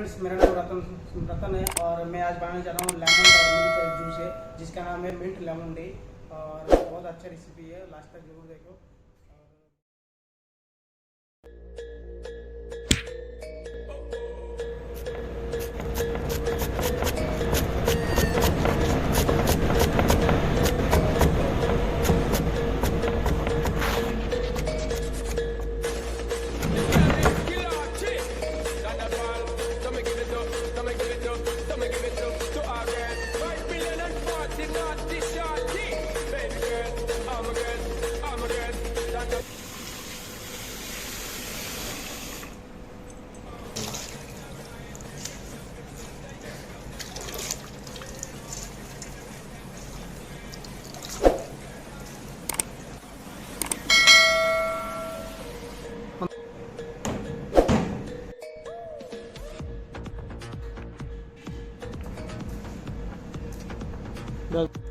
Friends, मेरा नाम रतन है और मैं आज बनाने जा रहा हूँ लेमन और मिल्क का जूस है जिसका नाम है मिंट लेमन डे। और बहुत अच्छा रेसिपी है, लास्ट तक जरूर देखो। बस